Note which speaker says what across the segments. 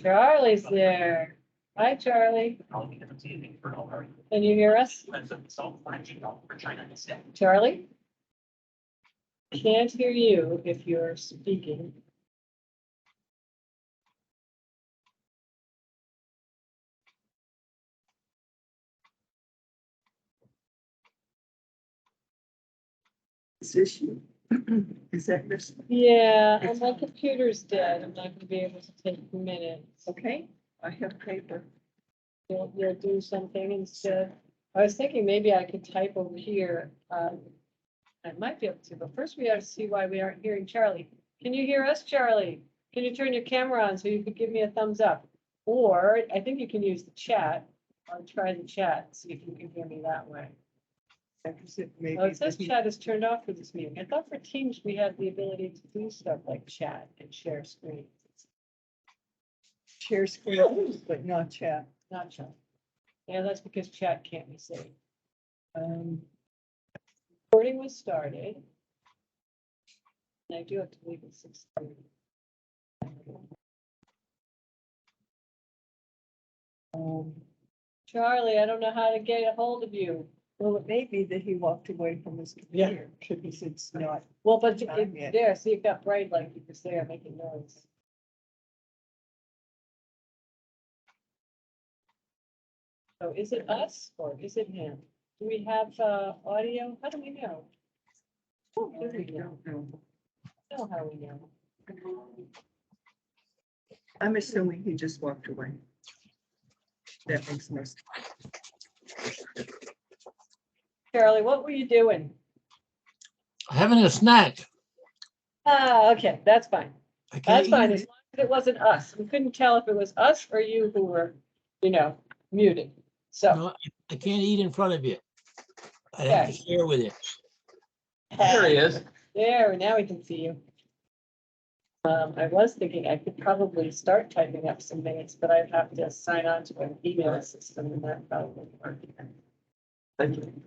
Speaker 1: Charlie's there. Hi, Charlie. Can you hear us? Charlie? Can't hear you if you're speaking.
Speaker 2: This issue. Is that this?
Speaker 1: Yeah, and my computer's dead. I'm not gonna be able to take minutes.
Speaker 2: Okay, I have paper.
Speaker 1: You'll do something instead. I was thinking maybe I could type over here. I might be able to, but first we have to see why we aren't hearing Charlie. Can you hear us, Charlie? Can you turn your camera on so you could give me a thumbs up? Or I think you can use the chat. I'll try the chat, see if you can hear me that way.
Speaker 2: Maybe
Speaker 1: Oh, it says
Speaker 2: the-
Speaker 1: chat is turned off for this meeting. I thought for Teams, we had the ability to do stuff like chat and share screens.
Speaker 2: Share screen, but not chat.
Speaker 1: Not chat. Yeah, that's because chat can't be saved. Recording was started. And I do have to leave at 6:30. Charlie, I don't know how to get a hold of you.
Speaker 2: Well, it may be that he walked away from his computer because it's not.
Speaker 1: Well, but
Speaker 2: Time yet.
Speaker 1: there, see, it got bright like you was there making noise. So is it us or is it him? Do we have audio? How do we know? How do we know? Know how we know.
Speaker 2: I'm assuming he just walked away. That makes more sense.
Speaker 1: Charlie, what were you doing?
Speaker 3: Having a snack.
Speaker 1: Ah, okay, that's fine.
Speaker 3: I can't
Speaker 1: That's fine,
Speaker 3: eat
Speaker 1: as
Speaker 3: it.
Speaker 1: long as it wasn't us. We couldn't tell if it was us or you who were, muted. So,
Speaker 3: No, I can't eat in front of you. I have to
Speaker 1: Okay.
Speaker 3: share with you.
Speaker 4: There he is.
Speaker 1: there, now we can see you. I was thinking I could probably start typing up some minutes, but I'd have to sign on to an email system and that probably wouldn't work.
Speaker 4: Thank you.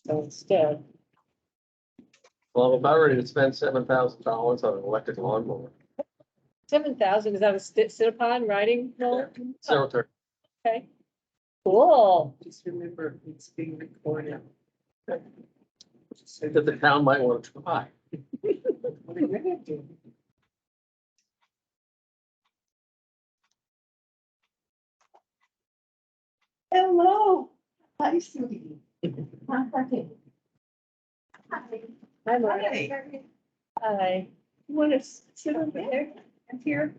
Speaker 1: So instead,
Speaker 4: Well, I'm about ready to spend $7,000 on an electric lawnmower.
Speaker 1: 7,000, is that a sit upon riding mower?
Speaker 4: Zero turn.
Speaker 1: Okay. Cool.
Speaker 2: Just remember, it's being recorded.
Speaker 4: That the town might want to try.
Speaker 2: What are you gonna do? Hello. Hi, sweetie. Hi.
Speaker 1: Hi, Marty.
Speaker 2: Hi.
Speaker 1: Hi.
Speaker 2: You want to sit over there and here?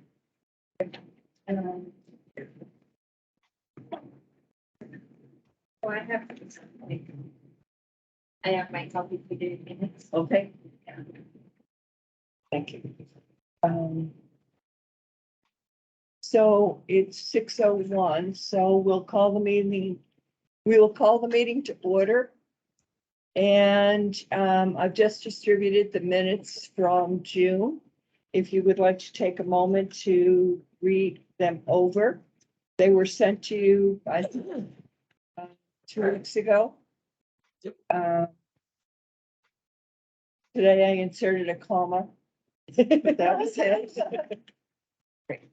Speaker 5: I have my copy for the minutes.
Speaker 2: Okay. Thank you. So it's 6:01, so we will call the meeting to order. And I've just distributed the minutes from June. If you would like to take a moment to read them over. They were sent to you, I think, 2 weeks ago.
Speaker 3: Yep.
Speaker 2: Today I inserted a comma. But that was it. Great.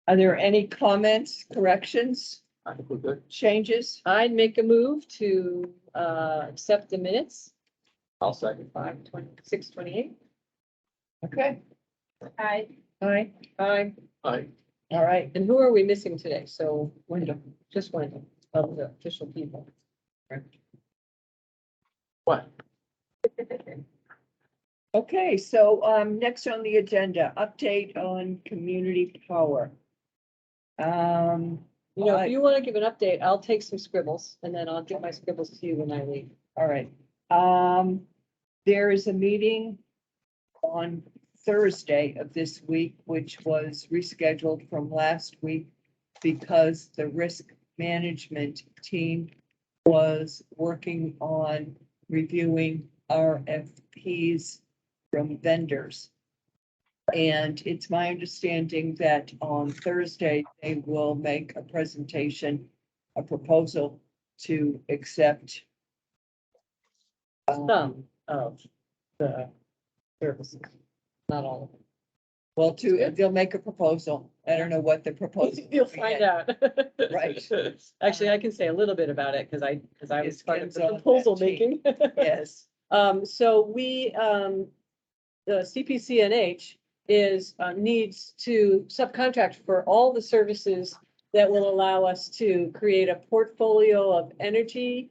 Speaker 2: Are there any comments, corrections,
Speaker 4: I think we're good.
Speaker 2: changes?
Speaker 1: I'd make a move to accept the minutes,
Speaker 4: I'll second.
Speaker 1: 6:28.
Speaker 2: Okay,
Speaker 5: Hi.
Speaker 2: aye,
Speaker 1: Aye.
Speaker 4: Aye.
Speaker 2: all right.
Speaker 1: And who are we missing today? So Wendell, just Wendell, of the official people.
Speaker 4: What?
Speaker 2: Okay, so next on the agenda, update on community power.
Speaker 1: If you want to give an update, I'll take some scribbles and then I'll give my scribbles to you when I leave.
Speaker 2: all right. There is a meeting on Thursday of this week, which was rescheduled from last week because the risk management team was working on reviewing RFPs from vendors. And it's my understanding that on Thursday, they will make a presentation, a proposal to accept
Speaker 1: Some of the services, not all of them.
Speaker 2: well, they'll make a proposal. I don't know what the proposal.
Speaker 1: You'll
Speaker 2: will be
Speaker 1: find
Speaker 2: yet.
Speaker 1: out.
Speaker 2: Right.
Speaker 1: Actually, I can say a little bit about it because I was
Speaker 2: Yes,
Speaker 1: part of
Speaker 2: Kim's
Speaker 1: the
Speaker 2: on that
Speaker 1: proposal
Speaker 2: team.
Speaker 1: making.
Speaker 2: Yes,
Speaker 1: So the CPCNH needs to subcontract for all the services that will allow us to create a portfolio of energy,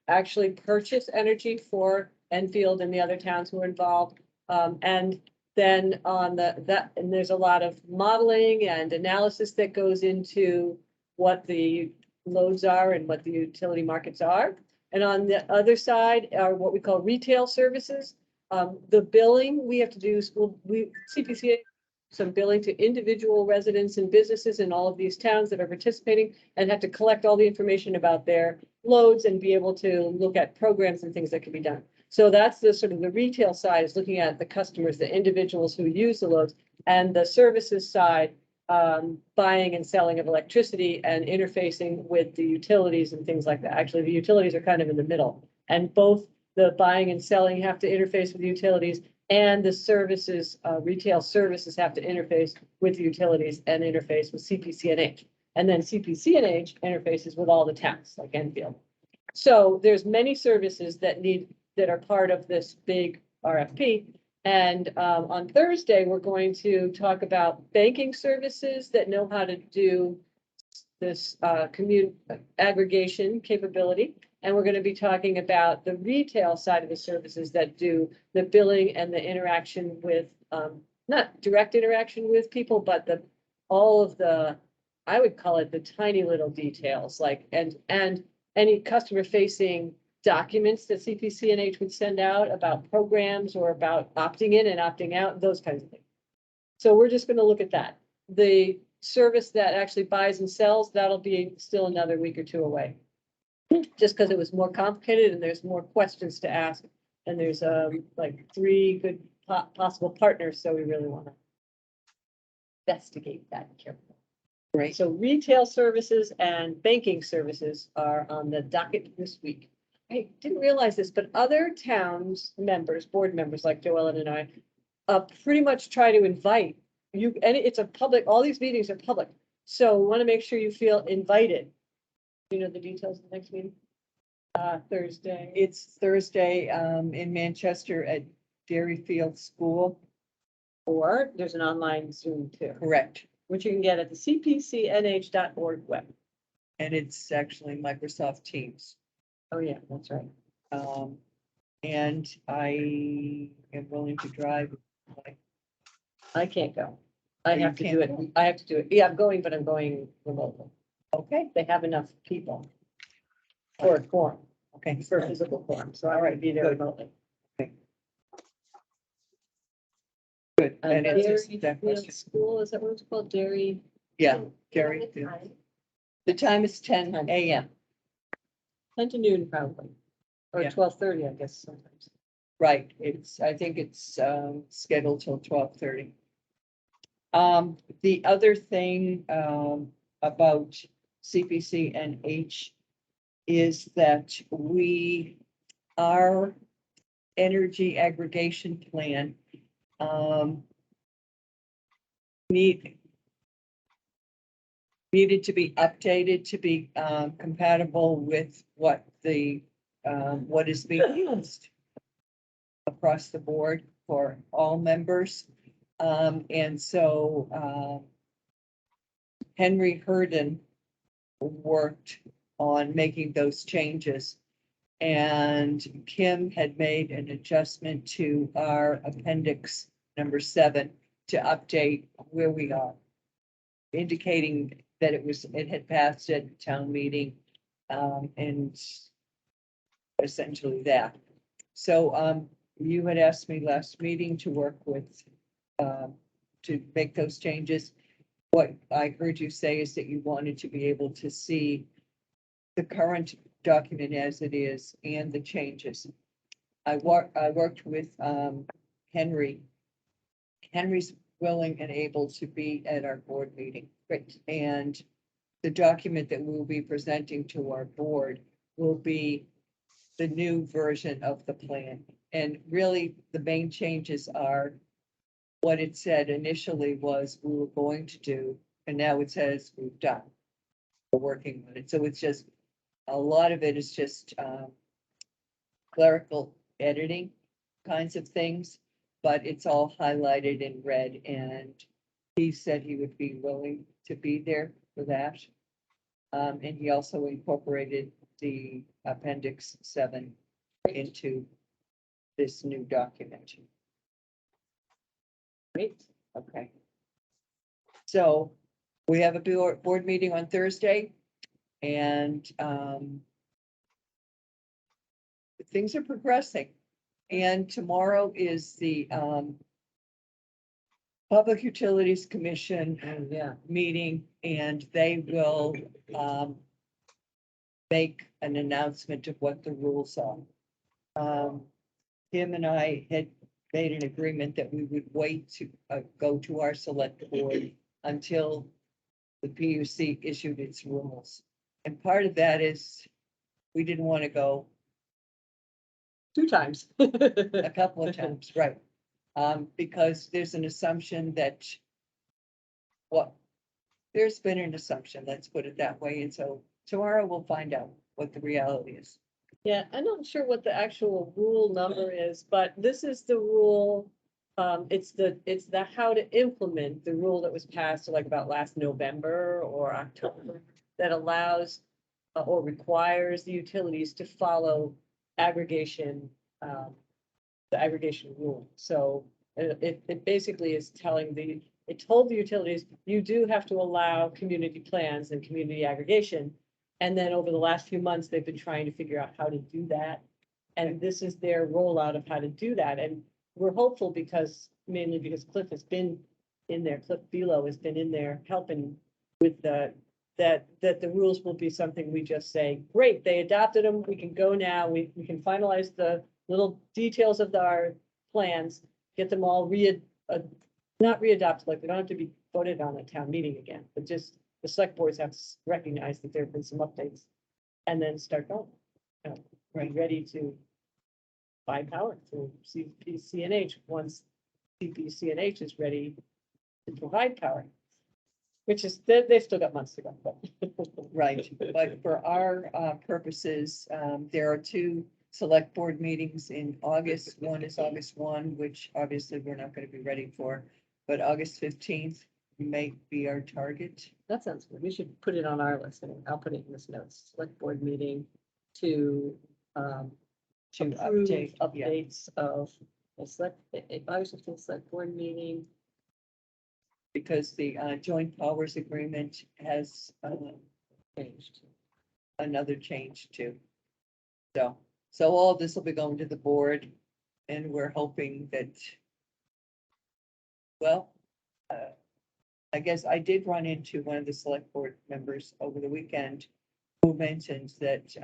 Speaker 1: actually purchase energy for Enfield and the other towns who are involved. And then and there's a lot of modeling and analysis that goes into what the loads are and what the utility markets are. And on the other side are what we call retail services. The billing, we have to do, CPCA, some billing to individual residents and businesses in all of these towns that are participating and have to collect all the information about their loads and be able to look at programs and things that can be done. So that's the sort of the retail side is looking at the customers, the individuals who use the loads, and the services side, buying and selling of electricity and interfacing with the utilities and things like that. Actually, the utilities are kind of in the middle, and both the buying and selling have to interface with the utilities, and the services, retail services have to interface with the utilities and interface with CPCNH. And then CPCNH interfaces with all the towns like Enfield. So there's many services that are part of this big RFP. And on Thursday, we're going to talk about banking services that know how to do this aggregation capability. And we're going to be talking about the retail side of the services that do the billing and the interaction with, not direct interaction with people, but all of the, I would call it the tiny little details, like, and any customer facing documents that CPCNH would send out about programs or about opting in and opting out, those kinds of things. So we're just going to look at that. The service that actually buys and sells, that'll be still another week or two away. Just because it was more complicated and there's more questions to ask. And there's like 3 good possible partners, so we really want to investigate that carefully.
Speaker 2: great.
Speaker 1: So retail services and banking services are on the docket this week. I didn't realize this, but other towns members, board members like Joellen and I, pretty much try to invite you, and it's a public, all these meetings are public. So we want to make sure you feel invited. You know the details of the next meeting? Thursday.
Speaker 2: It's Thursday, in Manchester at Dairyfield School.
Speaker 1: Or there's an online Zoom too,
Speaker 2: Correct.
Speaker 1: which you can get at the cpcnh.org web.
Speaker 2: And it's actually Microsoft Teams.
Speaker 1: Oh, yeah, that's right.
Speaker 2: And I am willing to drive.
Speaker 1: I can't go. I
Speaker 2: Oh, you
Speaker 1: have to do
Speaker 2: can't
Speaker 1: it.
Speaker 2: go?
Speaker 1: I have to do it. Yeah, I'm going, but I'm going remotely.
Speaker 2: Okay,
Speaker 1: They have enough people for a quorum,
Speaker 2: okay.
Speaker 1: for a physical quorum, so I might be there
Speaker 2: Good.
Speaker 1: remotely.
Speaker 2: Good. And it's just that
Speaker 1: Dairy
Speaker 2: question.
Speaker 1: Field School, is that what it's called? Dairy,
Speaker 2: Yeah, Dairyfield. The time is 10 a.m.
Speaker 1: 10 to noon probably, or
Speaker 2: Yeah.
Speaker 1: 12:30, I guess sometimes.
Speaker 2: Right, I think it's scheduled till 12:30. The other thing about CPC and H is that our energy aggregation plan needed to be updated to be compatible with what is being used across the board for all members. And so Henry Herden worked on making those changes. And Kim had made an adjustment to our appendix number 7 to update where we are, indicating that it had passed at town meeting, and essentially that. So you had asked me last meeting to work with, to make those changes. What I heard you say is that you wanted to be able to see the current document as it is and the changes. I worked with, Henry. Henry's willing and able to be at our board meeting.
Speaker 1: Great.
Speaker 2: And the document that we will be presenting to our board will be the new version of the plan. And really, the main changes are what it said initially was we were going to do, and now it says we've done. We're working on it. So it's just, a lot of it is just clerical editing kinds of things, but it's all highlighted in red, and he said he would be willing to be there for that. And he also incorporated the appendix 7 into this new document.
Speaker 1: Great.
Speaker 2: Okay. So we have a board meeting on Thursday, and things are progressing. And tomorrow is the Public Utilities Commission
Speaker 1: Yeah.
Speaker 2: meeting, and they will make an announcement of what the rules are. Tim and I had made an agreement that we would wait to go to our select board until the PUC issued its rules. And part of that is we didn't want to go
Speaker 1: 2 times.
Speaker 2: a couple of times, right? Because there's an assumption that there's been an assumption, let's put it that way. And so tomorrow we'll find out what the reality is.
Speaker 1: Yeah, I'm not sure what the actual rule number is, but this is the rule. It's the how to implement the rule that was passed like about last November or October that allows or requires the utilities to follow aggregation, the aggregation rule. So it basically is it told the utilities, you do have to allow community plans and community aggregation. And then over the last few months, they've been trying to figure out how to do that. And this is their rollout of how to do that. And we're hopeful mainly because Cliff has been in there, Cliff Belo has been in there helping with that the rules will be something we just say, great, they adopted them, we can go now, we can finalize the little details of our plans, get them all not readopted, like they don't have to be voted on at town meeting again, but just the select boards have to recognize that there have been some updates and then start going. Be ready to buy power through CPCNH once CPCNH is ready to provide power. Which is, they've still got months to go. But
Speaker 2: Right, but for our purposes, there are 2 select board meetings in August. One is August 1, which obviously we're not going to be ready for, but August 15th may be our target.
Speaker 1: That sounds good. We should put it on our list and I'll put it in this notes, select board meeting to approve
Speaker 2: update, yeah.
Speaker 1: updates of the August 15th select board meeting.
Speaker 2: Because the joint powers agreement has
Speaker 1: Changed.
Speaker 2: another change too. So all this will be going to the board, and we're hoping that, well, I guess I did run into one of the select board members over the weekend who mentioned that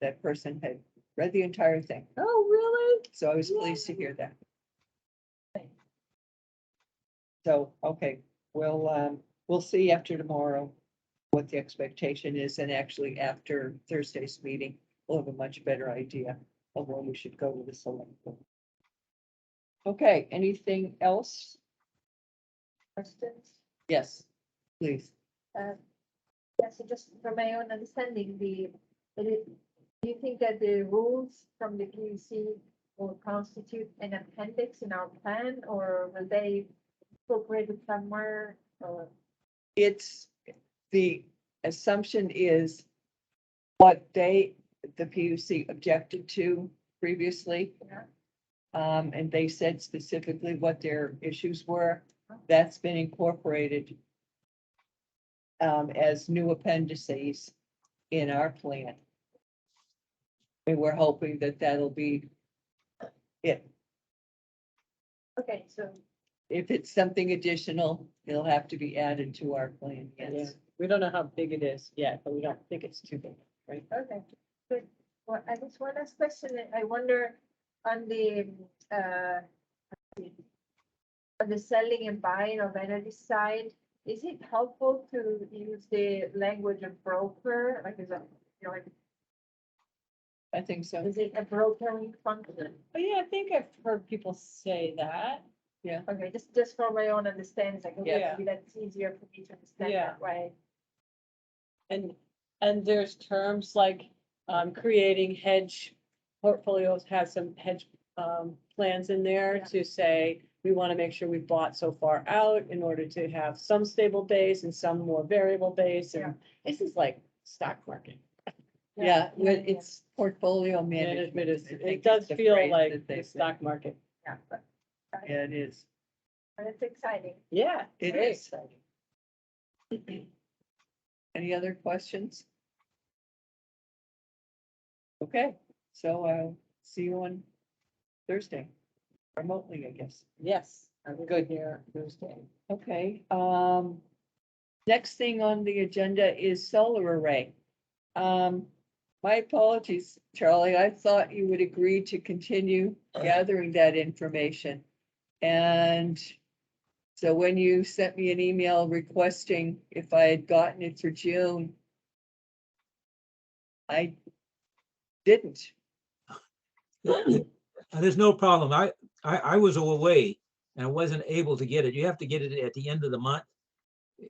Speaker 2: that person had read the entire thing.
Speaker 1: Oh, really?
Speaker 2: So I was pleased to hear that. So, okay, we'll see after tomorrow what the expectation is, and actually after Thursday's meeting, we'll have a much better idea of when we should go to the select board. Okay, anything else?
Speaker 5: Questions?
Speaker 2: Yes, please.
Speaker 5: Yeah, so just from my own understanding, do you think that the rules from the PUC will constitute an appendix in our plan, or will they incorporate it somewhere? Or
Speaker 2: It's, the assumption is what the PUC objected to previously.
Speaker 5: Yeah.
Speaker 2: And they said specifically what their issues were. That's been incorporated as new appendices in our plan. And we're hoping that that'll be it.
Speaker 5: okay, so
Speaker 2: If it's something additional, it'll have to be added to our plan,
Speaker 1: Yeah,
Speaker 2: yes.
Speaker 1: we don't know how big it is yet, but we don't think it's too big, right?
Speaker 5: okay, Well, I just one last question. I wonder on the selling and buying of energy side, is it helpful to use the language of broker? Like, is it, like,
Speaker 2: I think so.
Speaker 5: is it a brokering function?
Speaker 1: Oh, yeah, I think I've heard people say that.
Speaker 5: Okay, just for my own understanding, like, okay,
Speaker 1: Yeah.
Speaker 5: maybe that's easier for me to understand
Speaker 1: Yeah.
Speaker 5: that way.
Speaker 1: And there's terms like, creating hedge portfolios has some hedge, plans in there
Speaker 5: Yeah.
Speaker 1: to say, we want to make sure we've bought so far out in order to have some stable base and some more variable base.
Speaker 5: Yeah.
Speaker 1: And this is like stock market.
Speaker 2: Yeah,
Speaker 5: yeah,
Speaker 2: with its portfolio management.
Speaker 1: Management is,
Speaker 2: I think
Speaker 1: it does
Speaker 2: is the
Speaker 1: feel
Speaker 2: phrase
Speaker 1: like
Speaker 2: that they
Speaker 1: the
Speaker 2: say.
Speaker 1: stock market.
Speaker 5: Yeah, but
Speaker 2: Yeah, it is.
Speaker 5: it's exciting.
Speaker 1: Yeah.
Speaker 2: It
Speaker 1: very
Speaker 2: is.
Speaker 1: exciting.
Speaker 2: Any other questions? Okay, so I'll see you on Thursday, remotely, I guess.
Speaker 1: Yes, I'm good here Thursday.
Speaker 2: Okay, next thing on the agenda is solar array. My apologies, Charlie, I thought you would agree to continue gathering that information. And so when you sent me an email requesting if I had gotten it for June, I didn't.
Speaker 3: There's no problem. I was away and I wasn't able to get it. You have to get it at the end of the month.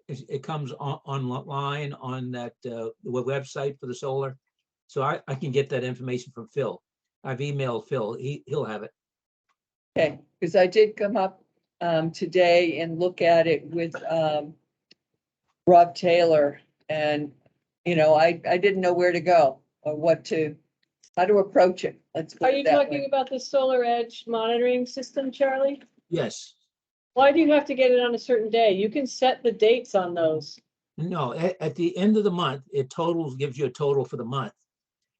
Speaker 3: It comes online on that website for the solar. So I can get that information from Phil. I've emailed Phil. He'll have it.
Speaker 2: Okay, because I did come up today and look at it with Rob Taylor, and I didn't know where to go or how to approach it. Let's put
Speaker 1: Are
Speaker 2: it
Speaker 1: you
Speaker 2: that
Speaker 1: talking
Speaker 2: way.
Speaker 1: about the Solar Edge monitoring system, Charlie?
Speaker 3: Yes.
Speaker 1: Why do you have to get it on a certain day? You can set the dates on those.
Speaker 3: No, at the end of the month, gives you a total for the month.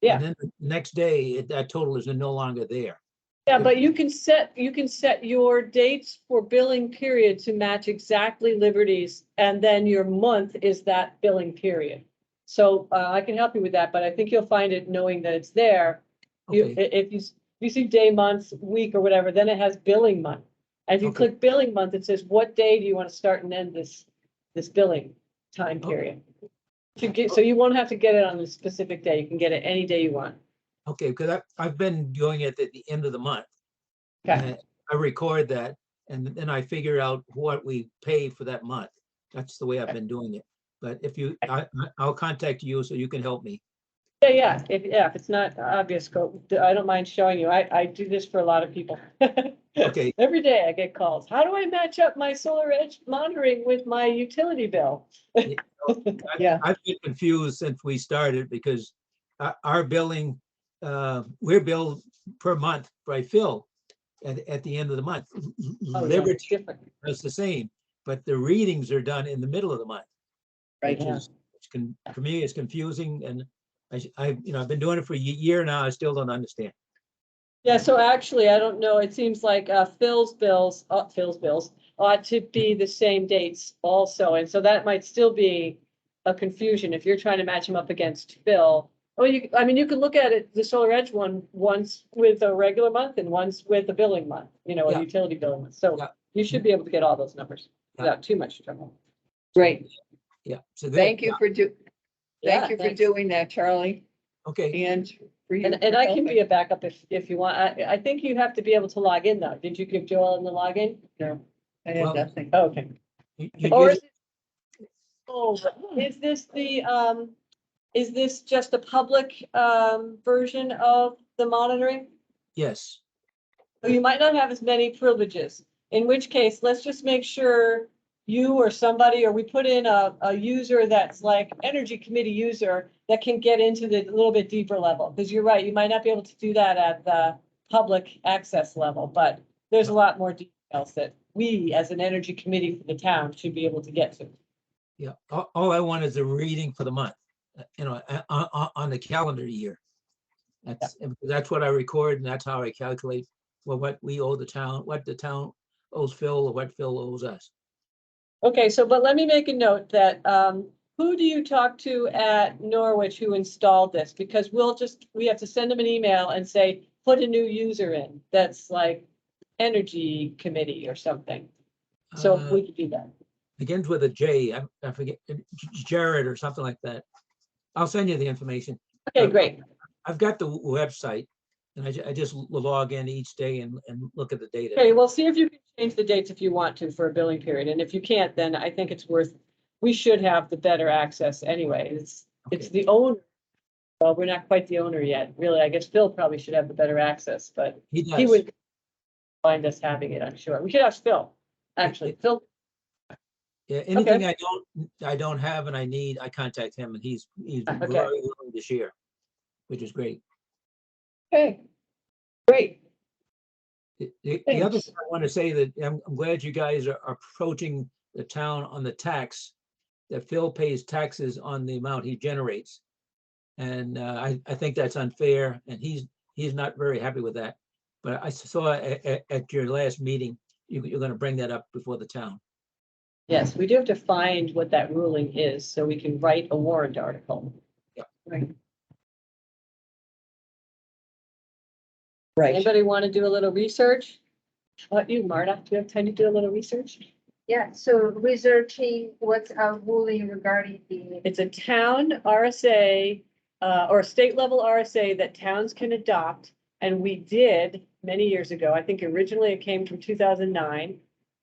Speaker 1: Yeah.
Speaker 3: And then the next day, that total is no longer there.
Speaker 1: Yeah, but you can set your dates for billing period to match exactly Liberty's, and then your month is that billing period. So I can help you with that, but I think you'll find it knowing that it's there.
Speaker 3: Okay.
Speaker 1: If you see day, months, week, or whatever, then it has billing month. And if you
Speaker 3: Okay.
Speaker 1: click billing month, it says, what day do you want to start and end this billing time
Speaker 3: Okay.
Speaker 1: period? So you won't have to get it on a specific day. You can get it any day you want.
Speaker 3: Okay, because I've been doing it at the end of the month.
Speaker 1: Okay.
Speaker 3: And I record that and then I figure out what we pay for that month. That's the way I've been doing it. But if I'll contact you so you can help me.
Speaker 1: Yeah. If it's not obvious, I don't mind showing you. I do this for a lot of people.
Speaker 3: Okay.
Speaker 1: Every day I get calls. How do I match up my Solar Edge monitoring with my utility bill?
Speaker 2: Yeah.
Speaker 3: I've been confused since we started because our billing, we're billed per month by Phil at the end of the month.
Speaker 1: Oh, yeah, it's
Speaker 3: Liberty
Speaker 1: different.
Speaker 3: does the same, but the readings are done in the middle of the month.
Speaker 2: Right.
Speaker 3: Which is, for me, it's confusing, and I've been doing it for a year now. I still don't understand.
Speaker 1: Yeah, so actually, I don't know. It seems like Phil's bills ought to be the same dates also. And so that might still be a confusion if you're trying to match him up against Phil. Well, you can look at it, the Solar Edge one, once with a regular month and once with a billing month, a
Speaker 3: Yeah.
Speaker 1: utility billing month. So
Speaker 3: Yeah.
Speaker 1: you should be able to get all those numbers
Speaker 3: Yeah.
Speaker 1: without too much trouble.
Speaker 2: Great.
Speaker 3: Yeah. So good.
Speaker 2: Thank you for
Speaker 1: Yeah,
Speaker 2: thank you for
Speaker 1: thanks.
Speaker 2: doing that, Charlie,
Speaker 3: Okay.
Speaker 2: and for you.
Speaker 1: And
Speaker 2: for
Speaker 1: I can be
Speaker 2: helping.
Speaker 1: a backup if you want. I think you have to be able to log in though. Did you give Joel the login?
Speaker 2: No, I had
Speaker 3: Well-
Speaker 2: nothing.
Speaker 1: Oh, okay.
Speaker 3: You
Speaker 1: Or
Speaker 3: just-
Speaker 1: is this just a public version of the monitoring?
Speaker 3: Yes.
Speaker 1: Or you might not have as many privileges, in which case, let's just make sure you or somebody, or we put in a user that's like energy committee user that can get into the little bit deeper level. Because you're right, you might not be able to do that at the public access level, but there's a lot more details that we as an energy committee for the town should be able to get to.
Speaker 3: Yeah. All I want is a reading for the month, on the calendar year. That's what I record and that's how I calculate what we owe the town, what the town owes Phil or what Phil owes us.
Speaker 1: Okay, but let me make a note that who do you talk to at Norwich who installed this? Because we have to send them an email and say, put a new user in. That's like Energy Committee or something. So if we could do that.
Speaker 3: Begins with a J. I forget, Jared or something like that. I'll send you the information.
Speaker 1: Okay, great.
Speaker 3: I've got the website and I just log in each day and look at the data.
Speaker 1: Okay, well, see if you can change the dates if you want to for a billing period. And if you can't, then I think it's worth, we should have the better access anyway. It's
Speaker 3: Okay.
Speaker 1: the owner. Well, we're not quite the owner yet, really. I guess Phil probably should have the better access, but
Speaker 3: He
Speaker 1: he
Speaker 3: does.
Speaker 1: would find us having it, I'm sure. We could ask Phil, actually. Phil,
Speaker 3: Yeah, anything I don't have and I need, I contact him and he's
Speaker 1: Okay.
Speaker 3: very willing to share, which is great.
Speaker 2: Okay, great.
Speaker 3: The other
Speaker 2: Thanks.
Speaker 3: thing I want to say that I'm glad you guys are approaching the town on the tax, that Phil pays taxes on the amount he generates. And I think that's unfair and he's not very happy with that. But I saw at your last meeting, you're going to bring that up before the town.
Speaker 1: yes, we do have to find what that ruling is so we can write a warrant article.
Speaker 2: Right. Right.
Speaker 1: Anybody want to do a little research? How about you, Marta? Do you have time to do a little research?
Speaker 5: Yeah, so researching what's our ruling regarding the,
Speaker 1: It's a town RSA, or a state level RSA that towns can adopt. And we did many years ago. I think originally it came from 2009.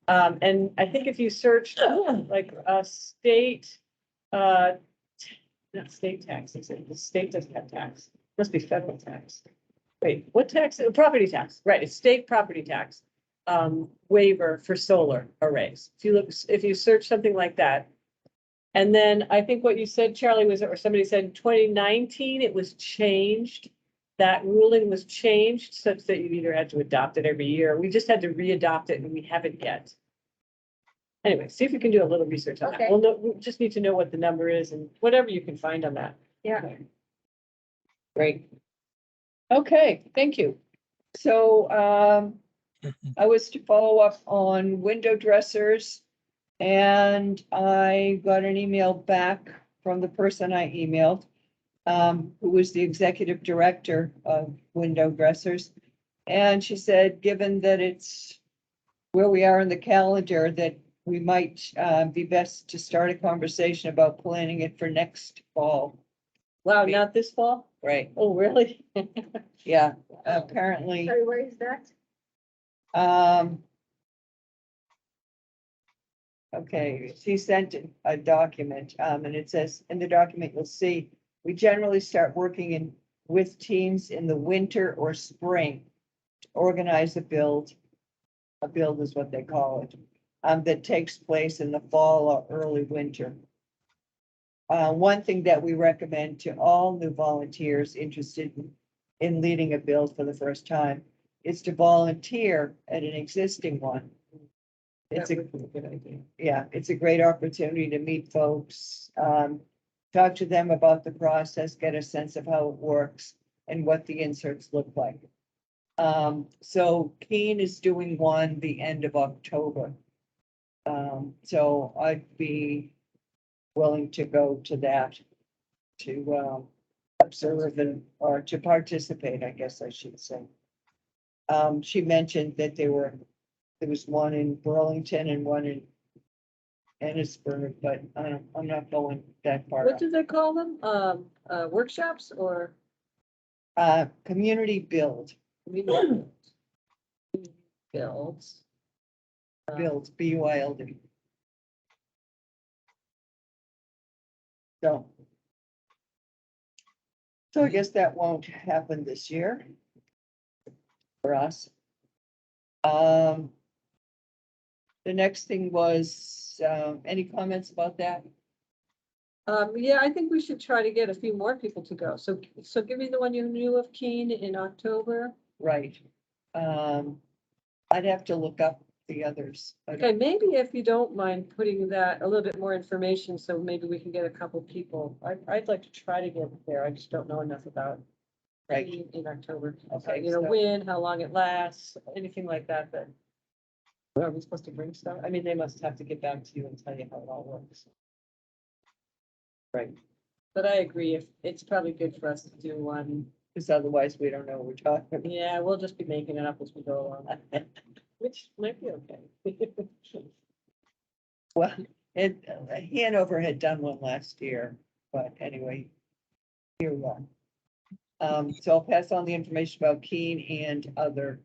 Speaker 1: And I think if you searched like a state, not state taxes, the state doesn't have tax, must be federal tax. Wait, what tax? Property tax, right, it's state property tax. Waiver for solar arrays. If you search something like that. And then I think what you said, Charlie, was, or somebody said in 2019, it was changed. That ruling was changed such that you either had to adopt it every year. We just had to re-adopt it and we haven't yet. Anyway, see if you can do a little research on that.
Speaker 5: Okay.
Speaker 1: Well, no, we just need to know what the number is and whatever you can find on that.
Speaker 5: yeah,
Speaker 2: Great. Okay, thank you. So I was to follow up on window dressers. And I got an email back from the person I emailed, who was the executive director of window dressers. And she said, given that it's where we are in the calendar, that we might be best to start a conversation about planning it for next fall.
Speaker 1: Wow, not this fall?
Speaker 2: Right,
Speaker 1: Oh, really?
Speaker 2: yeah, apparently.
Speaker 5: sorry, where is that?
Speaker 2: Okay, she sent a document, and it says, in the document, you'll see, we generally start working with teams in the winter or spring to organize a build. A build is what they call it, that takes place in the fall or early winter. One thing that we recommend to all new volunteers interested in leading a build for the first time is to volunteer at an existing one. It's
Speaker 1: That
Speaker 2: a
Speaker 1: would be a good idea.
Speaker 2: yeah, it's a great opportunity to meet folks, talk to them about the process, get a sense of how it works and what the inserts look like. So Keene is doing one the end of October. So I'd be willing to go to that to observe and, or to participate, I guess I should say. She mentioned that there was one in Burlington and one in Ennisburg, but I'm not going that far.
Speaker 1: What do they call them? Workshops or?
Speaker 2: Community build,
Speaker 1: Builds.
Speaker 2: builds, BUILD. So I guess that won't happen this year for us. The next thing was, any comments about that?
Speaker 1: Yeah, I think we should try to get a few more people to go. So give me the one you knew of, Keene, in October.
Speaker 2: Right. I'd have to look up the others. I
Speaker 1: Okay,
Speaker 2: don't-
Speaker 1: maybe if you don't mind putting that, a little bit more information, so maybe we can get a couple people. I'd like to try to get there. I just don't know enough about
Speaker 2: Right,
Speaker 1: Keene in October.
Speaker 2: Okay,
Speaker 1: You know,
Speaker 2: so-
Speaker 1: when, how long it lasts, anything like that, but are we supposed to bring stuff? I mean, they must have to get back to you and tell you how it all works. But I agree, if, it's probably good for us to do one.
Speaker 2: because otherwise we don't know what we're talking about.
Speaker 1: Yeah, we'll just be making it up as we go along, which might be okay.
Speaker 2: Well, Hanover had done one last year, but anyway, here we are. So I'll pass on the information about Keene and other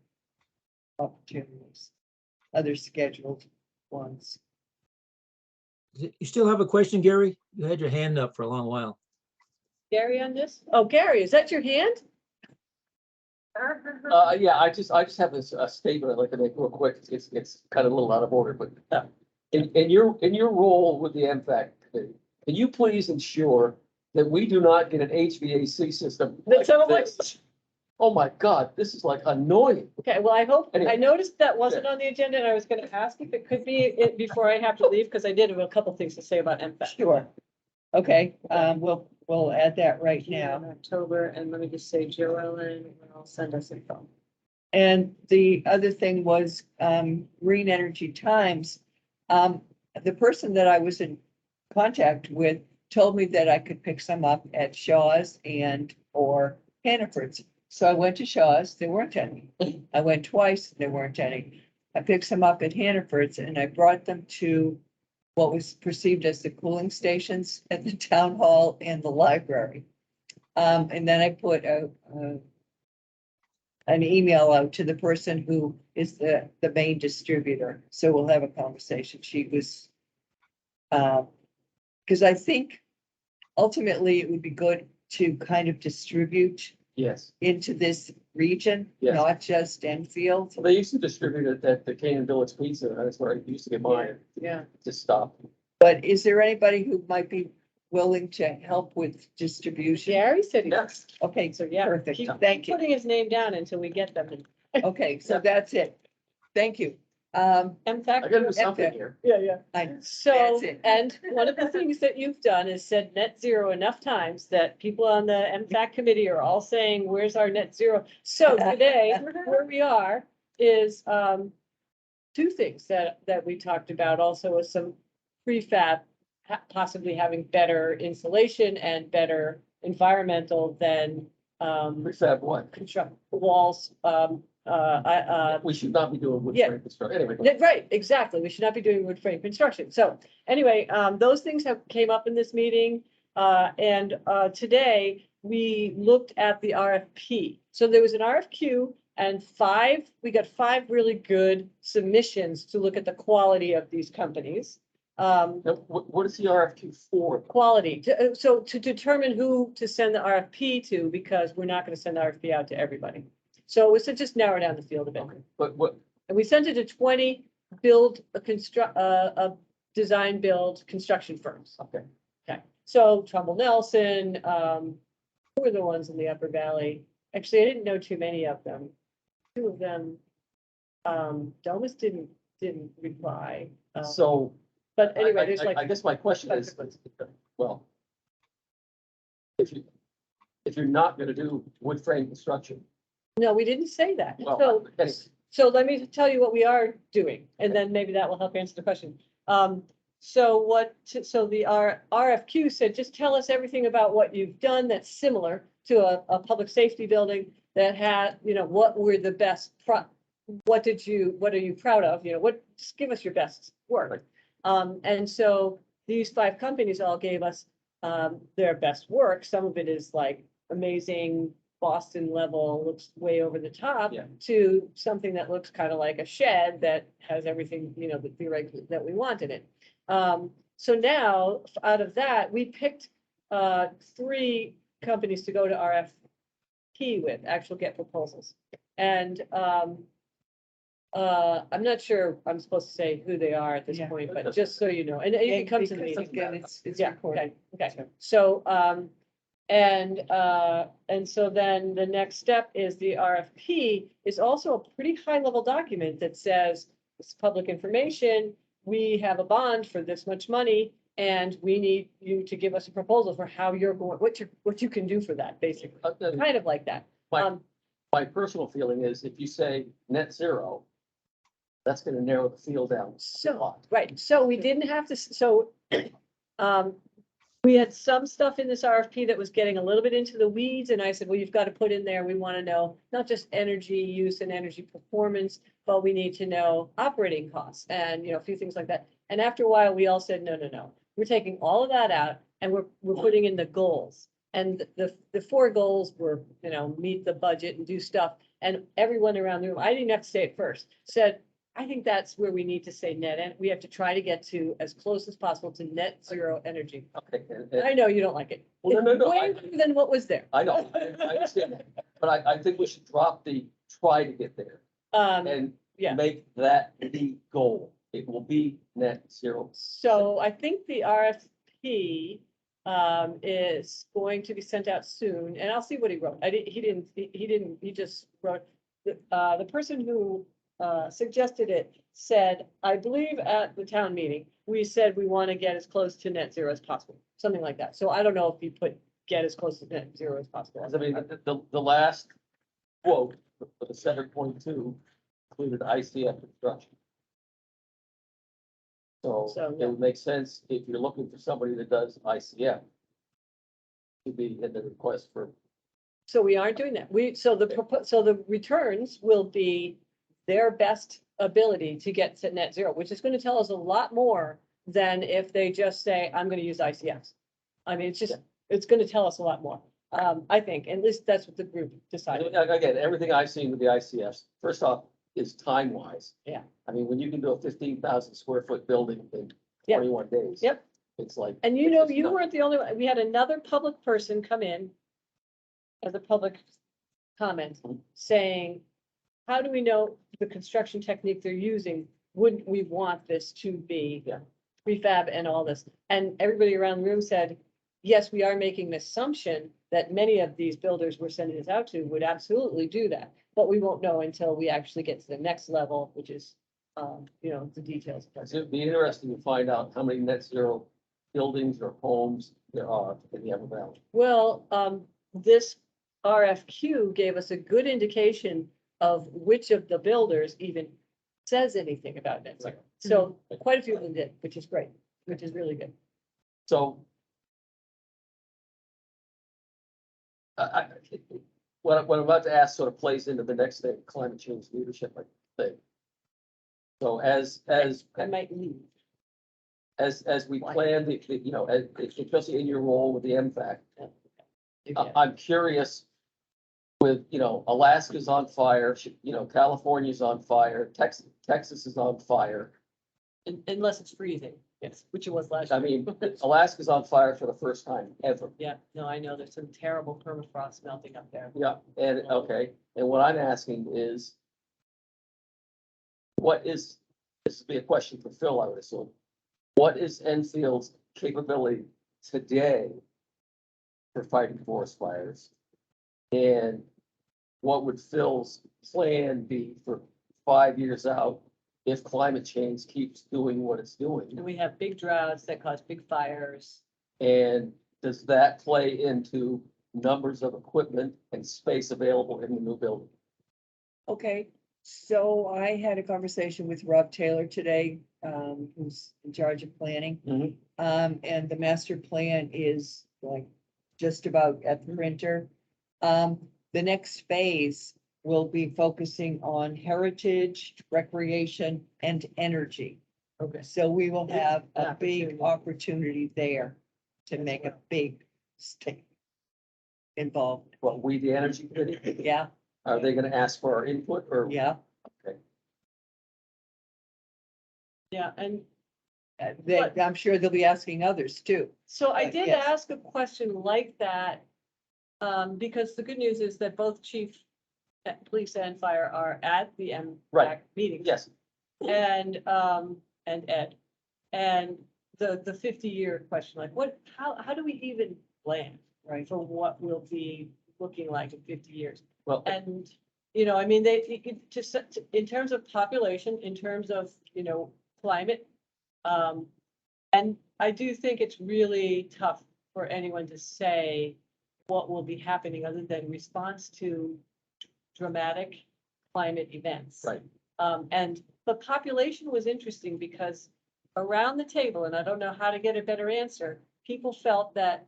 Speaker 2: opportunities, other scheduled ones.
Speaker 3: You still have a question, Gary? You had your hand up for a long while.
Speaker 1: Gary on this? Oh, Gary, is that your hand?
Speaker 4: Yeah, I just have a statement I'd like to make real quick. It's kind of a little out of order, but in your role with the MFAC committee, can you please ensure that we do not get an HVAC system like
Speaker 1: That's what I'm
Speaker 4: this? Oh my God, this is like annoying.
Speaker 1: Okay, well, I hope, I
Speaker 4: Anyway.
Speaker 1: noticed that wasn't on the agenda, and I was gonna ask if it could be it before I have to leave, because I did have a couple things to say about MFAC.
Speaker 2: Sure. Okay, we'll add that right now.
Speaker 1: In October, and let me just say, Joellen will send us info.
Speaker 2: And the other thing was, Green Energy Times. The person that I was in contact with told me that I could pick some up at Shaw's and or Hannaford's. So I went to Shaw's, there weren't any. I went twice, there weren't any. I picked some up at Hannaford's and I brought them to what was perceived as the cooling stations at the town hall and the library. And then I put an email out to the person who is the main distributor. So we'll have a conversation. She was, because I think ultimately it would be good to kind of distribute
Speaker 4: Yes.
Speaker 2: into this region,
Speaker 4: Yes.
Speaker 2: not just Enfield.
Speaker 4: Well, they used to distribute it at the Canaan Village Pizza. That's where I used to get mine.
Speaker 1: Yeah.
Speaker 4: Just stop.
Speaker 2: But is there anybody who might be willing to help with distribution?
Speaker 1: Gary said he
Speaker 4: Yes.
Speaker 2: Okay,
Speaker 1: so yeah.
Speaker 2: perfect.
Speaker 1: keep
Speaker 2: Thank you.
Speaker 1: Putting his name down until we get them.
Speaker 2: Okay, so that's it. Thank you.
Speaker 1: In fact,
Speaker 4: I gotta do something here.
Speaker 1: yeah.
Speaker 2: I,
Speaker 1: So,
Speaker 2: That's it.
Speaker 1: and one of the things that you've done is said net zero enough times that people on the MFAC committee are all saying, where's our net zero? So today, where we are is, two things that we talked about also was some prefab possibly having better insulation and better environmental than,
Speaker 4: Prefab what?
Speaker 1: construct walls,
Speaker 4: We should not be doing wood
Speaker 1: yeah.
Speaker 4: frame construction. Anyway.
Speaker 1: Right, exactly. We should not be doing wood frame construction. So anyway, those things have came up in this meeting. And today we looked at the RFP. So there was an RFQ and we got 5 really good submissions to look at the quality of these companies.
Speaker 4: Now, what is the RFQ for?
Speaker 1: Quality, so to determine who to send the RFP to, because we're not going to send the RFP out to everybody. So it was to just narrow down the field a bit.
Speaker 4: Okay, but what,
Speaker 1: And we sent it to 20 design build construction firms.
Speaker 4: okay,
Speaker 1: Okay, so Trumbull Nelson, who were the ones in the Upper Valley? Actually, I didn't know too many of them. 2 of them, Domus didn't reply.
Speaker 4: so.
Speaker 1: But anyway,
Speaker 4: I-
Speaker 1: there's
Speaker 4: I
Speaker 1: like.
Speaker 4: guess my question is, well, if you're not gonna do wood frame construction,
Speaker 1: No, we didn't say that.
Speaker 4: well,
Speaker 1: So,
Speaker 4: anyway,
Speaker 1: so let me tell you what we are doing, and then maybe that will help answer the question. So the RFQ said, just tell us everything about what you've done that's similar to a public safety building that had, what were the best, what are you proud of? Just give us your best
Speaker 4: Right.
Speaker 1: work. And so these 5 companies all gave us their best work. Some of it is like amazing Boston level, looks way over the top,
Speaker 4: Yeah.
Speaker 1: to something that looks kind of like a shed that has everything, that we want in it. So now, out of that, we picked 3 companies to go to RFP with, actual get proposals. And I'm not sure I'm supposed to say who they are at this
Speaker 2: Yeah.
Speaker 1: point, but just so you know, and you can come to the
Speaker 2: Because
Speaker 1: meeting.
Speaker 2: again, it's
Speaker 1: Yeah,
Speaker 2: recorded.
Speaker 1: okay. So, and so then the next step is the RFP is also a pretty high level document that says it's public information. We have a bond for this much money and we need you to give us a proposal for how you're going, what you can do for that, basically, kind of like that.
Speaker 4: my personal feeling is if you say net zero, that's gonna narrow the field down a
Speaker 1: So,
Speaker 4: lot.
Speaker 1: right, so we didn't have to, so, We had some stuff in this RFP that was getting a little bit into the weeds, and I said, well, you've got to put in there, we want to know not just energy use and energy performance, but we need to know operating costs and, a few things like that. And after a while, we all said, no, no, no, we're taking all of that out and we're putting in the goals. And the four goals were, meet the budget and do stuff. And everyone around the room, I didn't have to say it first, said, I think that's where we need to say net, and we have to try to get to as close as possible to net zero energy.
Speaker 4: Okay,
Speaker 1: I know you don't like it.
Speaker 4: Well, no, no,
Speaker 1: It's way more than what was there.
Speaker 4: I know, I understand that, but I think we should drop the try to get there and
Speaker 1: yeah.
Speaker 4: make that the goal. It will be net zero.
Speaker 1: So I think the RFP is going to be sent out soon, and I'll see what he wrote. He just wrote, the person who suggested it said, I believe at the town meeting, we said we want to get as close to net zero as possible, something like that. So I don't know if he put get as close to net zero as possible.
Speaker 4: I mean, the last quote for the 7.2 included ICF construction. So
Speaker 1: So,
Speaker 4: it
Speaker 1: yeah.
Speaker 4: would make sense if you're looking for somebody that does ICF to be in the request for,
Speaker 1: So we aren't doing that. So the returns will be their best ability to get to net zero, which is going to tell us a lot more than if they just say, I'm going to use ICFs. I mean, it's going to tell us a lot more. I think, at least that's what the group decided.
Speaker 4: again, everything I've seen with the ICFs, first off, is time wise.
Speaker 1: Yeah.
Speaker 4: I mean, when you can do a 15,000 square foot building in
Speaker 1: Yeah.
Speaker 4: 21 days.
Speaker 1: Yep.
Speaker 4: It's like.
Speaker 1: And
Speaker 4: it's just
Speaker 1: you
Speaker 4: nuts.
Speaker 1: weren't the only one. We had another public person come in as a public comment saying, how do we know the construction technique they're using? Wouldn't we want this to be
Speaker 4: Yeah.
Speaker 1: prefab and all this? And everybody around the room said, yes, we are making the assumption that many of these builders we're sending this out to would absolutely do that. But we won't know until we actually get to the next level, which is, the details.
Speaker 4: It'd be interesting to find out how many net zero buildings or homes there are in the Ever Valley.
Speaker 1: Well, this RFQ gave us a good indication of which of the builders even says anything about net zero. So quite a few of them did, which is great, which is really good.
Speaker 4: So. What I'm about to ask sort of plays into the next thing, climate change leadership, I think. So as
Speaker 1: I might leave.
Speaker 4: as we plan especially in your role with the MFAC,
Speaker 1: Yeah.
Speaker 4: I'm curious with, Alaska's on fire, California's on fire, Texas is on fire.
Speaker 1: Unless it's freezing, yes, which it was last
Speaker 4: I
Speaker 1: year.
Speaker 4: mean, Alaska's on fire for the first time ever.
Speaker 1: Yeah, no, I know there's some terrible permafrost melting up there.
Speaker 4: Yeah, and, okay, and what I'm asking is, this would be a question for Phil, I would assume. What is Enfield's capability today for fighting forest fires? And what would Phil's plan be for 5 years out if climate change keeps doing what it's doing?
Speaker 1: And we have big droughts that cause big fires.
Speaker 4: And does that play into numbers of equipment and space available in the new building?
Speaker 2: Okay, so I had a conversation with Rob Taylor today, who's in charge of planning.
Speaker 4: Mhm.
Speaker 2: And the master plan is like just about at the printer. The next phase will be focusing on heritage, recreation, and energy.
Speaker 1: Okay.
Speaker 2: So we will have a
Speaker 1: An
Speaker 2: big
Speaker 1: opportunity.
Speaker 2: opportunity there to
Speaker 1: As
Speaker 2: make a
Speaker 1: well.
Speaker 2: big stake involved.
Speaker 4: What, we, the energy committee,
Speaker 2: Yeah,
Speaker 4: are they gonna ask for our input or?
Speaker 2: yeah.
Speaker 1: Yeah, and
Speaker 2: I'm sure they'll be asking others too.
Speaker 1: so I
Speaker 2: But
Speaker 1: did
Speaker 2: yes.
Speaker 1: ask a question like that. Because the good news is that both chief, police and fire are at the MPAC
Speaker 4: Right.
Speaker 1: meetings.
Speaker 4: Yes,
Speaker 1: And Ed, and the 50-year question, like how do we even plan, right, for what we'll be looking like in 50 years?
Speaker 4: well,
Speaker 1: And, I mean, in terms of population, in terms of, climate. And I do think it's really tough for anyone to say what will be happening other than response to dramatic climate events.
Speaker 4: right,
Speaker 1: And the population was interesting because around the table, and I don't know how to get a better answer, people felt that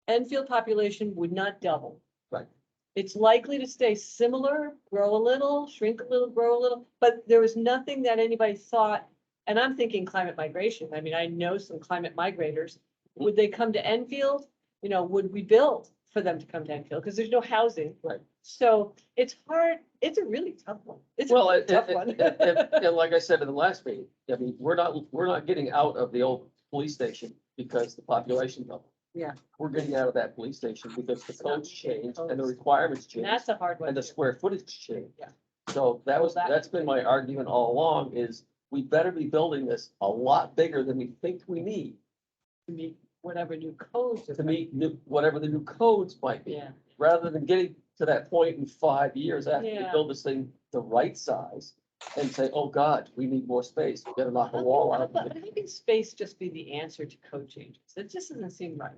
Speaker 1: Enfield population would not double.
Speaker 4: Right.
Speaker 1: It's likely to stay similar, grow a little, shrink a little, grow a little, but there was nothing that anybody thought, and I'm thinking climate migration. I mean, I know some climate migrators. Would they come to Enfield? You know, would we build for them to come to Enfield? Because there's no housing.
Speaker 4: Right.
Speaker 1: So it's hard. It's a really tough one. It's a
Speaker 4: Well,
Speaker 1: really tough one.
Speaker 4: and like I said in the last meeting, I mean, we're not getting out of the old police station because the population doubled.
Speaker 1: Yeah.
Speaker 4: We're getting out of that police station because the codes changed and the requirements
Speaker 1: And
Speaker 4: changed
Speaker 1: that's a hard one.
Speaker 4: and the
Speaker 1: too.
Speaker 4: square footage changed.
Speaker 1: Yeah.
Speaker 4: So that's been my argument all along is we better be building this a lot bigger than we think we need
Speaker 1: To meet whatever new codes.
Speaker 4: to meet whatever the new codes might be.
Speaker 1: Yeah.
Speaker 4: Rather than getting to that point in 5 years after we
Speaker 1: Yeah.
Speaker 4: build this thing the right size and say, oh God, we need more space. We gotta knock a wall out.
Speaker 1: How can space just be the answer to code changes? It just doesn't seem right.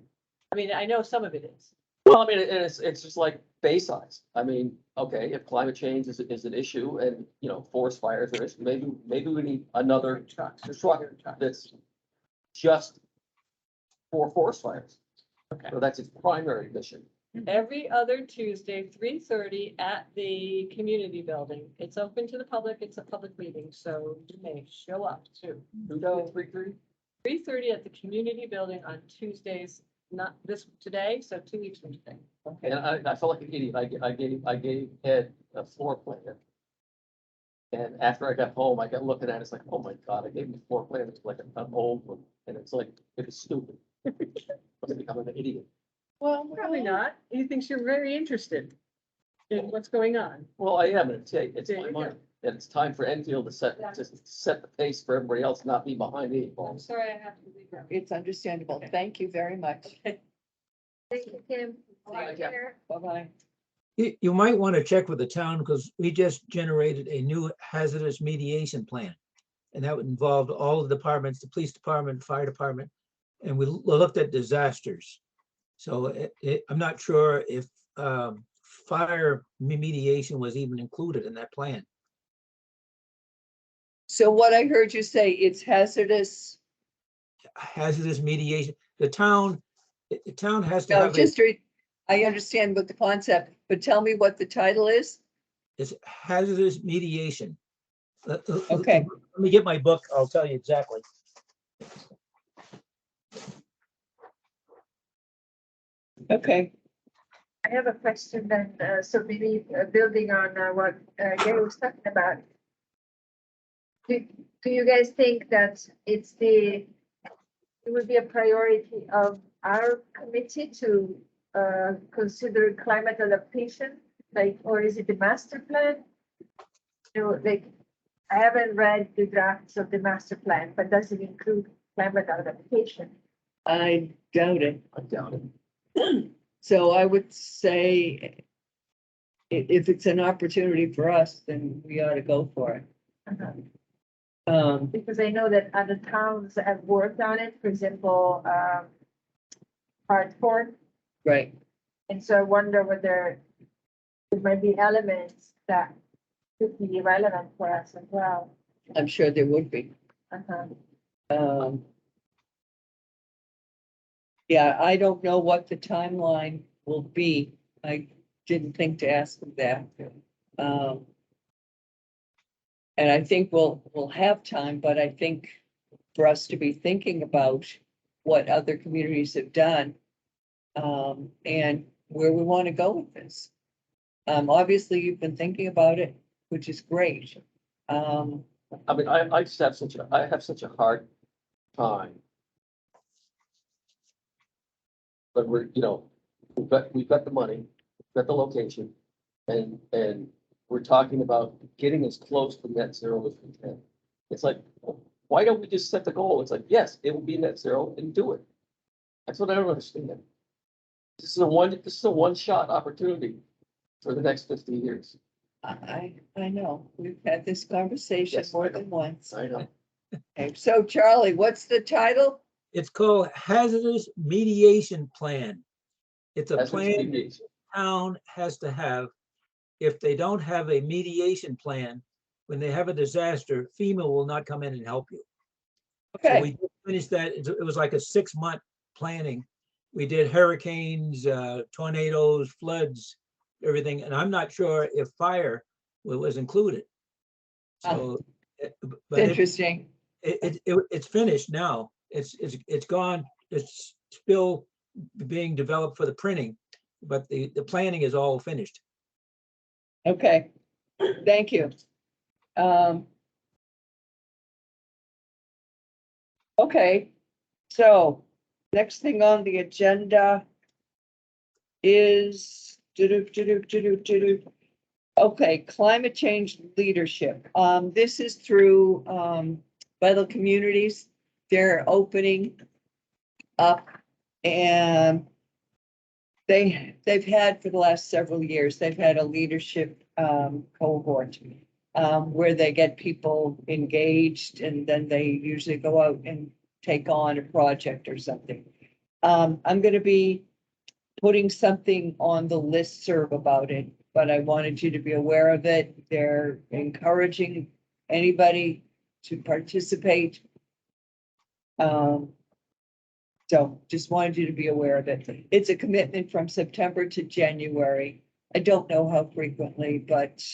Speaker 1: I mean, I know some of it is.
Speaker 4: Well, I mean, it's just like bay size. I mean, okay, if climate change is an issue and, you know, forest fires are, maybe we need another
Speaker 1: Trucks.
Speaker 4: truck that's just for forest fires.
Speaker 1: Okay.
Speaker 4: So that's its primary mission.
Speaker 1: Every other Tuesday, 3:30 at the community building. It's open to the public. It's a public meeting, so you may show up too. So 3:30 at the community building on Tuesdays, not today, so 2 weeks from today.
Speaker 4: And I felt like an idiot. I gave Ed a floor plan. And after I got home, I got looking at it, it's like, oh my God, I gave him the floor plan. It's like an old one. And it's like, it was stupid. I'm becoming an idiot.
Speaker 1: Well, probably not. He thinks you're very interested in what's going on.
Speaker 4: Well, I am, and it's
Speaker 1: There
Speaker 4: my
Speaker 1: you
Speaker 4: money.
Speaker 1: go.
Speaker 4: And it's time for Enfield to set the pace for everybody else, not be behind the eight ball.
Speaker 1: I'm sorry I have to leave now.
Speaker 2: It's understandable. Thank you very much.
Speaker 5: Thank you, Kim.
Speaker 4: Yeah.
Speaker 5: Take care.
Speaker 2: Bye-bye.
Speaker 3: You might want to check with the town because we just generated a new hazardous mediation plan. And that would involve all the departments, the police department, fire department, and we looked at disasters. So I'm not sure if fire remediation was even included in that plan.
Speaker 2: So what I heard you say, it's hazardous.
Speaker 3: Hazardous mediation, the town has to
Speaker 2: No,
Speaker 3: have
Speaker 2: just, I understand what the concept, but tell me what the title is.
Speaker 3: it's hazardous mediation.
Speaker 2: Okay.
Speaker 3: Let me get my book, I'll tell you exactly.
Speaker 2: Okay.
Speaker 5: I have a question then, so maybe building on what Gary was talking about. Do you guys think that it would be a priority of our committee to consider climate adaptation? Like, or is it the master plan? You know, like, I haven't read the drafts of the master plan, but does it include climate adaptation?
Speaker 2: I doubt it.
Speaker 4: I doubt it.
Speaker 2: So I would say if it's an opportunity for us, then we ought to go for it.
Speaker 5: Because I know that other towns have worked on it, for example, Hartford.
Speaker 2: Right.
Speaker 5: And so I wonder whether there might be elements that could be relevant for us as well.
Speaker 2: I'm sure there would be.
Speaker 5: Uh-huh.
Speaker 2: Yeah, I don't know what the timeline will be. I didn't think to ask them that. And I think we'll have time, but I think for us to be thinking about what other communities have done, and where we want to go with this. Obviously, you've been thinking about it, which is great.
Speaker 4: I mean, I just have such a hard time. But we've got the money, we've got the location, and we're talking about getting as close to net zero as we can. It's like, why don't we just set the goal? It's like, yes, it will be net zero and do it. That's what I don't understand. This is a one-shot opportunity for the next 50 years.
Speaker 2: I know, we've had this conversation
Speaker 4: Yes,
Speaker 2: more
Speaker 4: I know.
Speaker 2: than once.
Speaker 4: I know.
Speaker 2: Okay, so Charlie, what's the title?
Speaker 3: It's called Hazardous Mediation Plan. It's a
Speaker 4: That's what
Speaker 3: plan
Speaker 4: it is.
Speaker 3: town has to have. If they don't have a mediation plan, when they have a disaster, FEMA will not come in and help you. So
Speaker 2: Okay,
Speaker 3: we just finished that. It was like a 6-month planning. We did hurricanes, tornadoes, floods, everything, and I'm not sure if fire was included. So, but
Speaker 2: Interesting.
Speaker 3: it's finished now. It's gone. It's still being developed for the printing, but the planning is all finished.
Speaker 2: Okay, thank you. Okay, so next thing on the agenda is okay, climate change leadership. This is through Vital Communities. They're opening up, and they've had for the last several years, they've had a leadership cohort where they get people engaged, and then they usually go out and take on a project or something. I'm gonna be putting something on the listserv about it, but I wanted you to be aware of it. They're encouraging anybody to participate. So just wanted you to be aware of it. It's a commitment from September to January. I don't know how frequently, but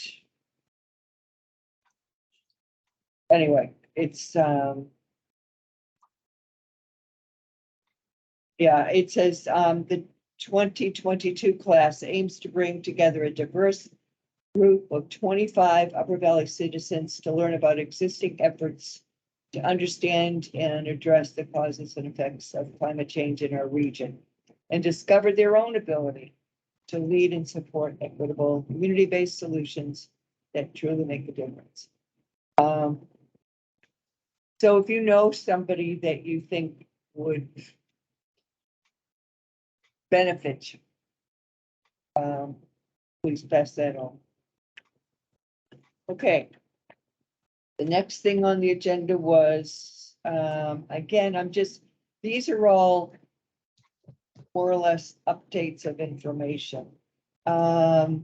Speaker 2: anyway, it's, yeah, it says, the 2022 class aims to bring together a diverse group of 25 Upper Valley citizens to learn about existing efforts to understand and address the causes and effects of climate change in our region and discover their own ability to lead and support equitable, community-based solutions that truly make a difference. So if you know somebody that you think would benefit, please pass that on. Okay. The next thing on the agenda was, again, these are all more or less updates of information. I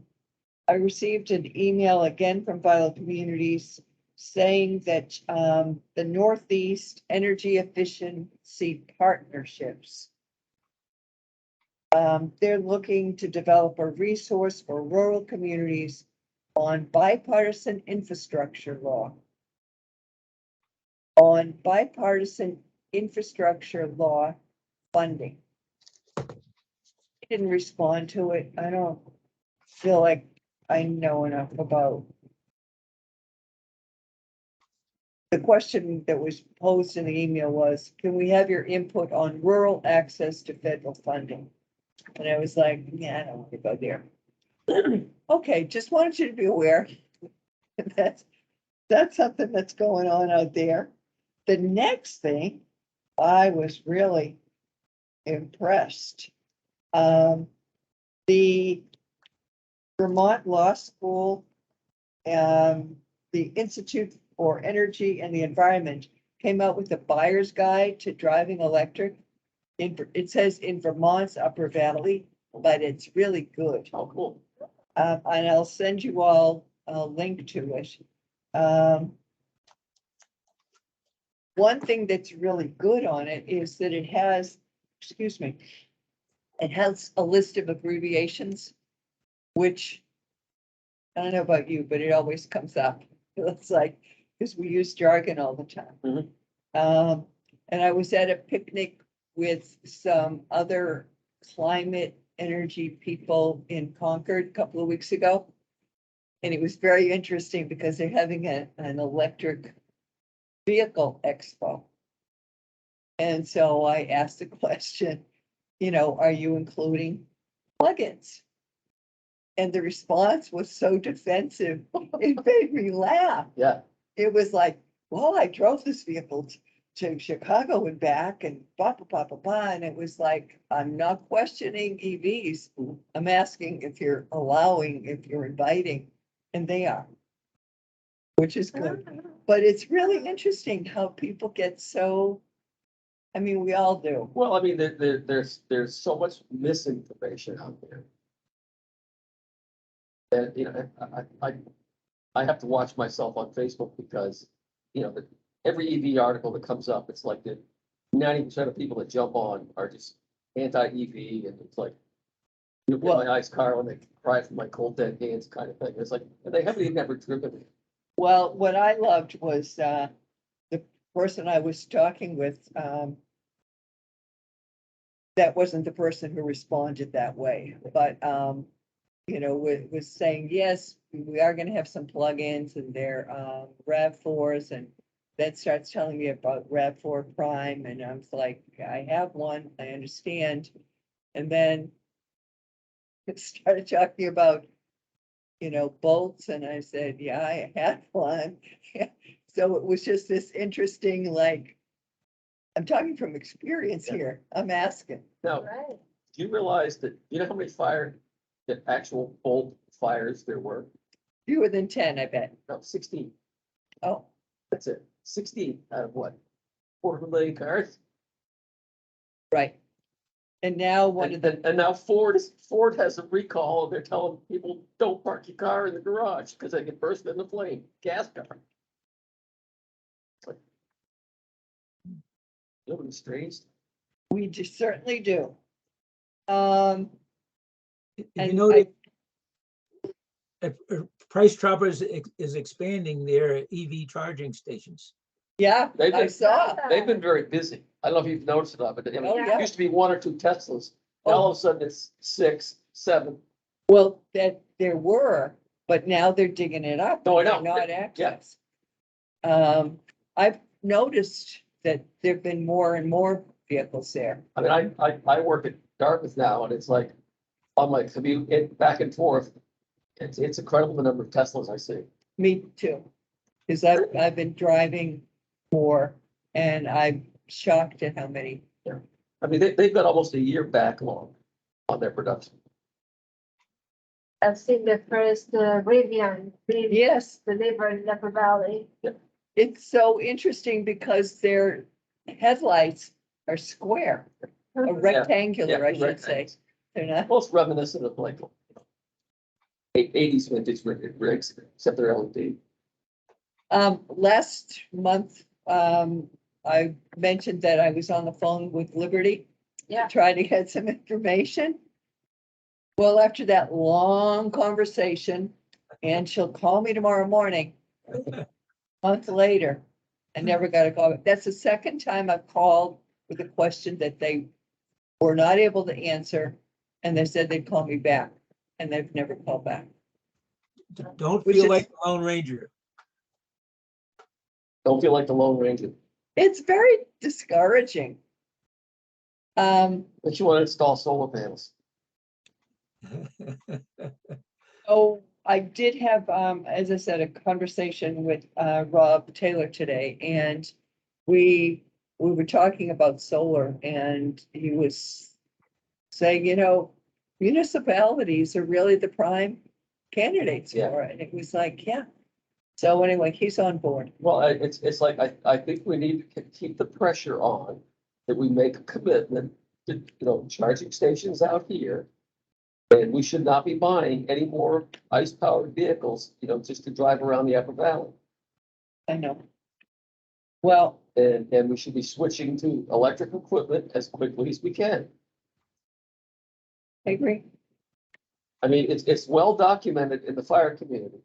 Speaker 2: received an email again from Vital Communities saying that the Northeast Energy Efficiency Partnerships, they're looking to develop a resource for rural communities on bipartisan infrastructure law. On bipartisan infrastructure law funding. I didn't respond to it. I don't feel like I know enough about. The question that was posed in the email was, can we have your input on rural access to federal funding? And I was like, yeah, I don't want to go there. Okay, just wanted you to be aware. That's something that's going on out there. The next thing, I was really impressed. The Vermont Law School, the Institute for Energy and the Environment came out with a buyer's guide to driving electric. It says in Vermont's Upper Valley, but it's really good.
Speaker 4: Oh, cool.
Speaker 2: And I'll send you all a link to it. One thing that's really good on it is that it has, excuse me, it has a list of abbreviations, which I don't know about you, but it always comes up. It's like, because we use jargon all the time. And I was at a picnic with some other climate energy people in Concord a couple of weeks ago. And it was very interesting because they're having an electric vehicle expo. And so I asked the question, are you including plugins? And the response was so defensive, it made me laugh.
Speaker 4: Yeah.
Speaker 2: It was like, well, I drove this vehicle to Chicago and back and blah, blah, blah, blah, blah. And it was like, I'm not questioning EVs. I'm asking if you're inviting, and they are, which is good. But it's really interesting how people get so, we all do.
Speaker 4: Well, I mean, there's so much misinformation out there. That, I have to watch myself on Facebook because, every EV article that comes up, it's like 90% of people that jump on are just anti-EV, and it's like, you get my ice car when they cry from my cold dead hands kind of thing. It's like, and they haven't even ever driven it.
Speaker 2: Well, what I loved was, the person I was talking with, that wasn't the person who responded that way, but, was saying, yes, we are gonna have some plugins and their, RAV4s, and then starts telling me about RAV4 Prime, and I was like, I have one, I understand. And then it started talking about, bolts, and I said, yeah, I had one. So it was just this interesting, like, I'm talking from experience
Speaker 4: Yeah.
Speaker 2: here, I'm asking.
Speaker 4: Now,
Speaker 5: Right.
Speaker 4: do you realize that, you know how many the actual bolt fires there were?
Speaker 2: Fewer than 10, I bet.
Speaker 4: No, 16.
Speaker 2: Oh,
Speaker 4: That's it. 16 out of what? 4 million cars?
Speaker 2: right. And now one of the,
Speaker 4: And now Ford has a recall, and they're telling people, don't park your car in the garage because they get burst in the flame, gas car. It's like, you know what strange?
Speaker 2: we just certainly do. And
Speaker 3: You know, Price Choppers is expanding their EV charging stations.
Speaker 2: yeah,
Speaker 4: They've
Speaker 2: I
Speaker 4: been-
Speaker 2: saw.
Speaker 4: They've been very busy. I don't know if you've noticed it, but I mean,
Speaker 2: Oh,
Speaker 4: it
Speaker 2: yeah.
Speaker 4: used to be 1 or 2 Teslas. Now all of a sudden it's 6, 7.
Speaker 2: Well, that there were, but now they're digging it up.
Speaker 4: No, I
Speaker 2: and they're
Speaker 4: know.
Speaker 2: Not
Speaker 4: Yeah.
Speaker 2: access. I've noticed that there've been more and more vehicles there.
Speaker 4: I mean, I work at Dartmouth now, and it's like, on my commute back and forth, it's incredible the number of Teslas I see.
Speaker 2: Me too. Because I've been driving more, and I'm shocked at how many.
Speaker 4: I mean, they've got almost a year backlog on their production.
Speaker 5: I've seen the first Rivian being
Speaker 2: Yes,
Speaker 5: delivered in Napa Valley.
Speaker 2: it's so interesting because their headlights are square, or rectangular, I should say.
Speaker 4: rectangles.
Speaker 2: They're not,
Speaker 4: Most reminiscent of like 80s vintage rigs, except they're LED.
Speaker 2: last month, I mentioned that I was on the phone with Liberty.
Speaker 5: Yeah.
Speaker 2: To try to get some information. Well, after that long conversation, and she'll call me tomorrow morning, month later, I never got a call. That's the second time I've called with a question that they were not able to answer, and they said they'd call me back, and they've never called back.
Speaker 3: Don't
Speaker 2: Which
Speaker 3: feel
Speaker 2: is-
Speaker 3: like the Lone Ranger.
Speaker 4: Don't feel like the Lone Ranger,
Speaker 2: It's very discouraging.
Speaker 4: but you want to install solar panels.
Speaker 2: Oh, I did have, as I said, a conversation with, Rob Taylor today, and we were talking about solar, and he was saying, municipalities are really the prime candidates
Speaker 4: Yeah.
Speaker 2: for it. And it was like, yeah. So anyway, he's on board.
Speaker 4: Well, it's like, I think we need to keep the pressure on that we make a commitment to, charging stations out here. And we should not be buying any more ICE-powered vehicles, just to drive around the Upper Valley.
Speaker 2: I know. Well,
Speaker 4: And we should be switching to electric equipment as quickly as we can.
Speaker 2: I agree.
Speaker 4: I mean, it's well documented in the fire community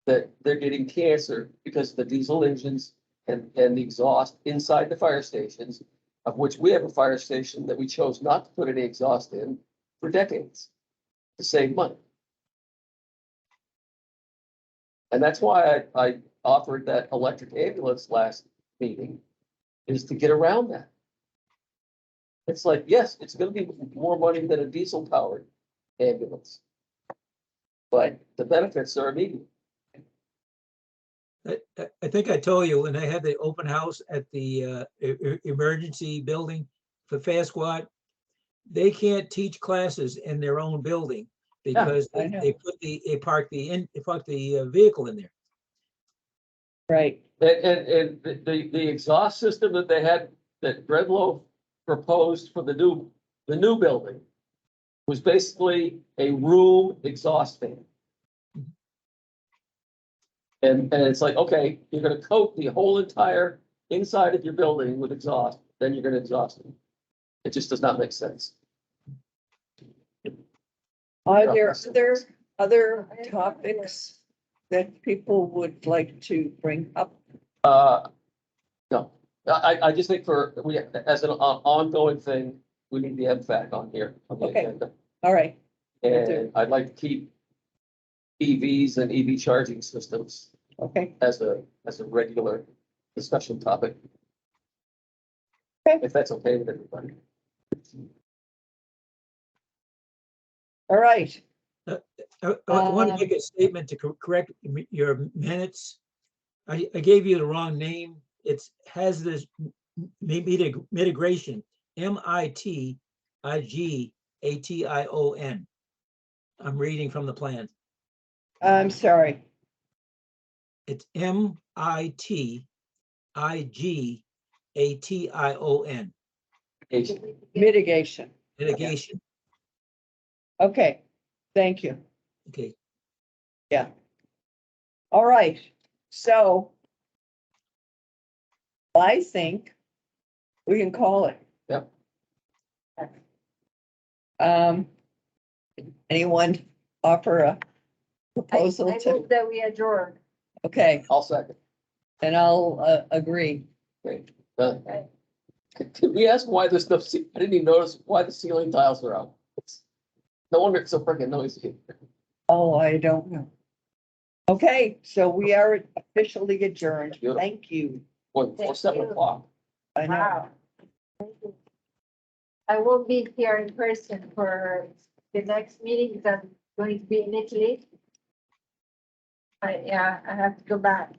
Speaker 4: that they're getting cancer because of the diesel engines and the exhaust inside the fire stations, of which we have a fire station that we chose not to put any exhaust in for decades to save money. And that's why I offered that electric ambulance last meeting, is to get around that. It's like, yes, it's gonna be more money than a diesel powered ambulance. But the benefits are immediate.
Speaker 3: I think I told you when I had the open house at the emergency building for Fast Squad, they can't teach classes in their own building because
Speaker 2: I know.
Speaker 3: they park the vehicle in there.
Speaker 2: Right.
Speaker 4: And the exhaust system that they had, that Bredlow proposed for the new building was basically a room exhaust fan. And it's like, okay, you're gonna coat the whole entire inside of your building with exhaust. then you're gonna exhaust it. It just does not make sense.
Speaker 2: Are there other topics that people would like to bring up?
Speaker 4: No, I just think as an ongoing thing, we need the MFAC on here. On the
Speaker 2: Okay.
Speaker 4: agenda.
Speaker 2: All right,
Speaker 4: And I'd like to keep EVs and EV charging systems
Speaker 2: okay,
Speaker 4: as a regular discussion topic.
Speaker 2: Okay.
Speaker 4: If that's okay with everybody.
Speaker 2: all right.
Speaker 3: I want to make a statement to correct your minutes. I gave you the wrong name. It's hazardous mitigation, MITIGATION. I'm reading from the plan.
Speaker 2: I'm sorry.
Speaker 3: It's MITIGATION,
Speaker 2: Mitigation.
Speaker 3: mitigation.
Speaker 2: Okay, thank you.
Speaker 3: Okay,
Speaker 2: All right, so I think we can call it.
Speaker 4: Yep.
Speaker 2: Anyone offer a proposal
Speaker 5: I
Speaker 2: to,
Speaker 5: move that we adjourn.
Speaker 2: okay,
Speaker 4: I'll second.
Speaker 2: and I'll agree.
Speaker 4: Great. Done. Can we ask why there's no, I didn't even notice why the ceiling tiles are out. No wonder it's so freaking noisy.
Speaker 2: Oh, I don't know. Okay, so we are officially adjourned.
Speaker 4: Beautiful.
Speaker 2: Thank you.
Speaker 4: Or
Speaker 5: Thank
Speaker 4: 7 o'clock.
Speaker 2: I know.
Speaker 5: Wow. Thank you. I won't be here in person for the next meeting because I'm going to be in Italy. Yeah, I have to go back.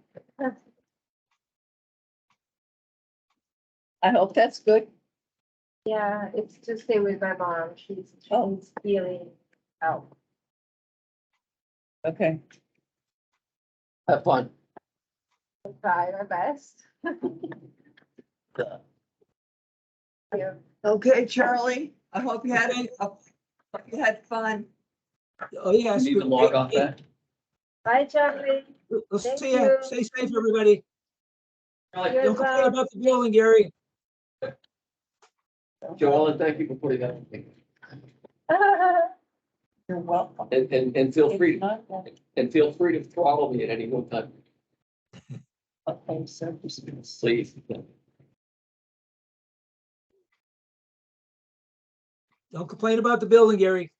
Speaker 2: I hope that's good.
Speaker 5: Yeah, it's to stay with my mom. She's feeling out.
Speaker 2: Okay,
Speaker 4: Have fun.
Speaker 5: I'll try my best. Yeah.
Speaker 2: okay, Charlie, I hope you had fun.
Speaker 3: oh, yes.
Speaker 4: You need to log off that.
Speaker 5: Bye, Charlie.
Speaker 3: We'll
Speaker 5: Thank
Speaker 3: see ya.
Speaker 5: you.
Speaker 3: Stay safe, everybody.
Speaker 5: You're
Speaker 3: Don't complain
Speaker 5: welcome.
Speaker 3: about the building, Gary.
Speaker 4: Joellen, thank you for putting that on.
Speaker 2: You're welcome.
Speaker 4: And feel free,
Speaker 2: It's not that-
Speaker 4: and feel free to throttle me at any one time,
Speaker 2: Okay, so.
Speaker 4: please.
Speaker 3: Don't complain about the building, Gary.